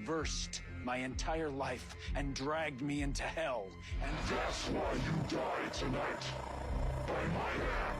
reversed my entire life and dragged me into hell. And that's why you die tonight. By my hand.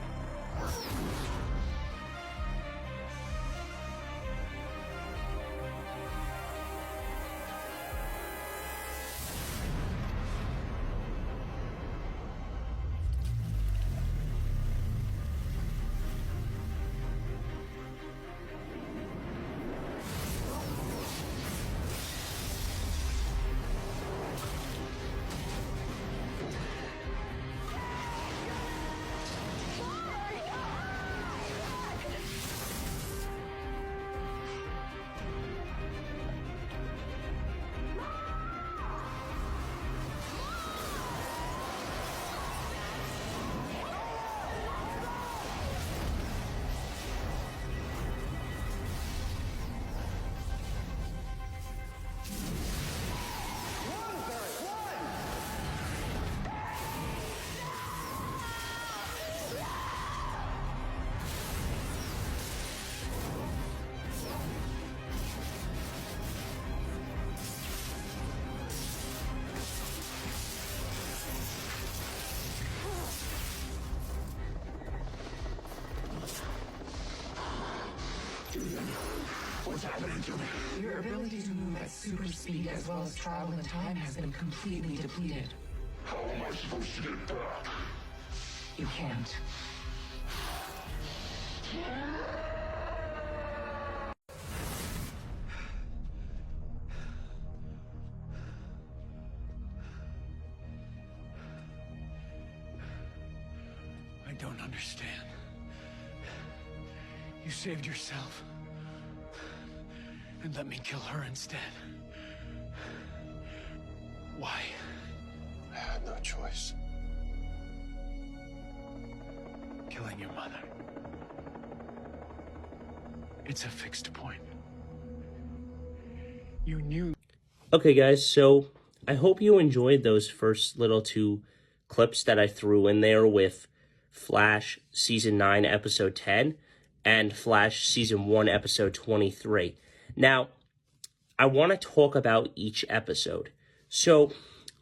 What's happening to me? Your ability to move at super speed as well as travel in time has been completely depleted. How am I supposed to get back? You can't. I don't understand. You saved yourself and let me kill her instead. Why? I had no choice. Killing your mother. It's a fixed point. You knew. Okay, guys, so I hope you enjoyed those first little two clips that I threw in there with Flash Season 9, Episode 10, and Flash Season 1, Episode 23. Now, I want to talk about each episode. So,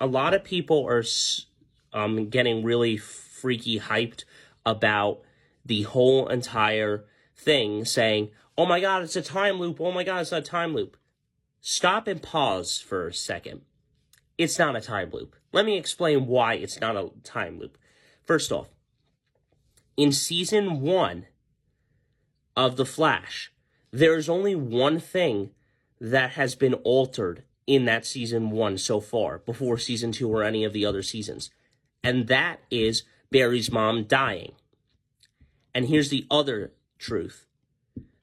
a lot of people are getting really freaky hyped about the whole entire thing, saying, oh my god, it's a time loop, oh my god, it's a time loop. Stop and pause for a second. It's not a time loop. Let me explain why it's not a time loop. First off, in Season 1 of The Flash, there's only one thing that has been altered in that Season 1 so far, before Season 2 or any of the other seasons. And that is Barry's mom dying. And here's the other truth.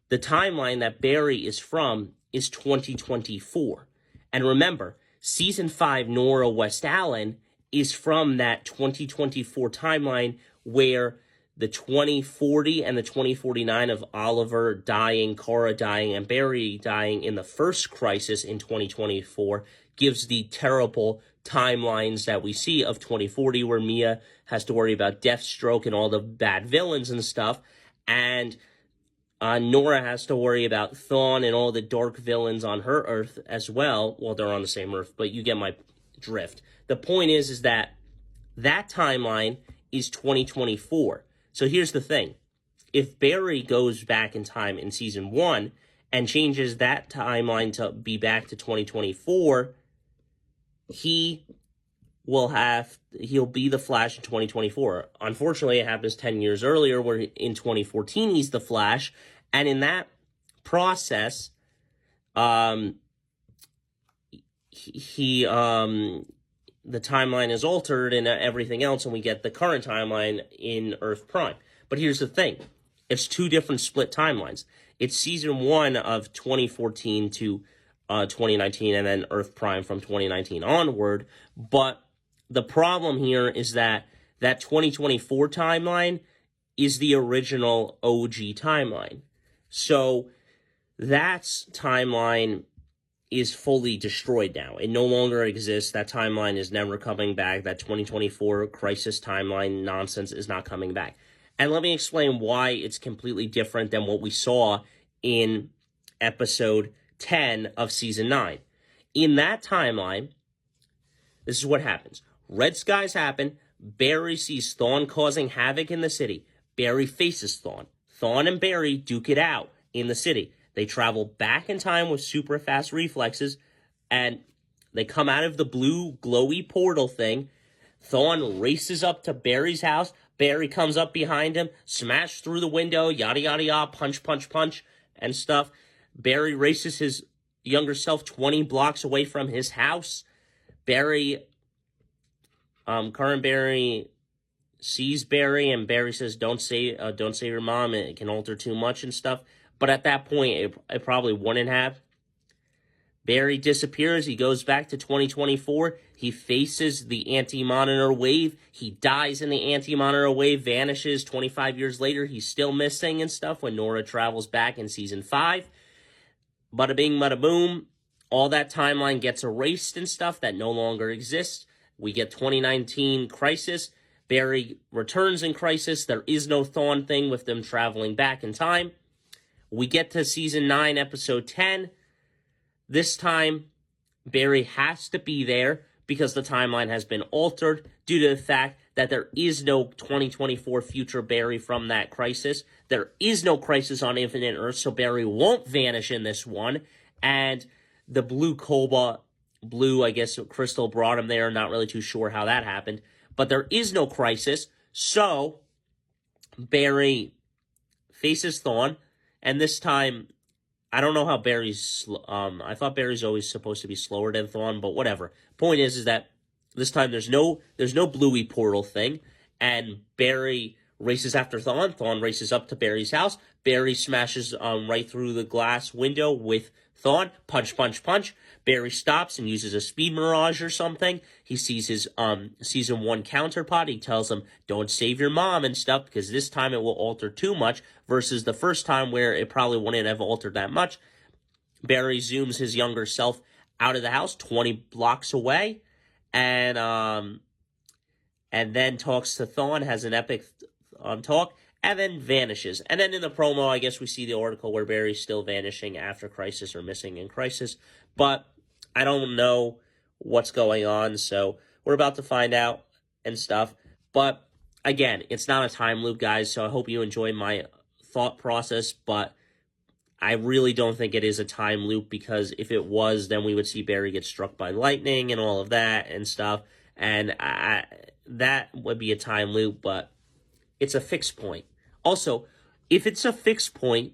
The timeline that Barry is from is 2024. And remember, Season 5, Nora West Allen, is from that 2024 timeline where the 2040 and the 2049 of Oliver dying, Kara dying, and Barry dying in the first crisis in 2024 gives the terrible timelines that we see of 2040 where Mia has to worry about Deathstroke and all the bad villains and stuff, and Nora has to worry about Thawne and all the dark villains on her Earth as well. Well, they're on the same Earth, but you get my drift. The point is that timeline is 2024. So here's the thing. If Barry goes back in time in Season 1 and changes that timeline to be back to 2024, he'll be the Flash in 2024. Unfortunately, it happens 10 years earlier, where in 2014 he's the Flash, and in that process, the timeline is altered and everything else, and we get the current timeline in Earth Prime. But here's the thing. It's two different split timelines. It's Season 1 of 2014 to 2019, and then Earth Prime from 2019 onward. But the problem here is that 2024 timeline is the original OG timeline. So that timeline is fully destroyed now. It no longer exists. That timeline is never coming back. That 2024 crisis timeline nonsense is not coming back. And let me explain why it's completely different than what we saw in episode 10 of season 9. in that timeline, this is what happens. Red skies happen. Barry sees Thawne causing havoc in the city. Barry faces Thawne. Thawne and Barry duke it out in the city. They travel back in time with super fast reflexes, and they come out of the blue glowy portal thing. Thawne races up to Barry's house. Barry comes up behind him, smash through the window, yada, yada, yada, punch, punch, punch, and stuff. Barry races his younger self 20 blocks away from his house. Current Barry sees Barry, and Barry says, don't save your mom, it can alter too much and stuff. But at that point, it probably wouldn't have. Barry disappears. He goes back to 2024. He faces the Anti-Monitor wave. He dies in the Anti-Monitor wave, vanishes. 25 years later, he's still missing and stuff when Nora travels back in season 5. Bada bing, bada boom. All that timeline gets erased and stuff that no longer exists. We get 2019 Crisis. Barry returns in Crisis. There is no Thawne thing with them traveling back in time. We get to season 9, episode 10. This time, Barry has to be there because the timeline has been altered due to the fact that there is no 2024 future Barry from that Crisis. There is no Crisis on Infinite Earth, so Barry won't vanish in this one. And the blue cobalt, I guess Crystal brought him there. Not really too sure how that happened. But there is no Crisis, so Barry faces Thawne. And this time, I don't know how Barry's, I thought Barry's always supposed to be slower than Thawne, but whatever. Point is that this time there's no bluey portal thing, and Barry races after Thawne. Thawne races up to Barry's house. Barry smashes right through the glass window with Thawne. Punch, punch, punch. Barry stops and uses a speed mirage or something. He sees his season 1 counterpart. He tells him, don't save your mom and stuff, because this time it will alter too much versus the first time where it probably wouldn't have altered that much. Barry zooms his younger self out of the house 20 blocks away, and then talks to Thawne, has an epic talk, and then vanishes. And then in the promo, I guess we see the article where Barry's still vanishing after Crisis or missing in Crisis. But I don't know what's going on, so we're about to find out and stuff. But again, it's not a time loop, guys, so I hope you enjoy my thought process, but I really don't think it is a time loop, because if it was, then we would see Barry get struck by lightning and all of that and stuff, and that would be a time loop, but it's a fixed point. Also, if it's a fixed point,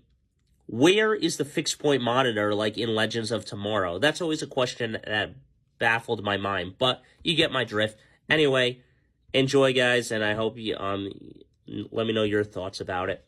where is the fixed point monitor like in Legends of Tomorrow? That's always a question that baffled my mind, but you get my drift. Anyway, enjoy, guys, and I hope you let me know your thoughts about it.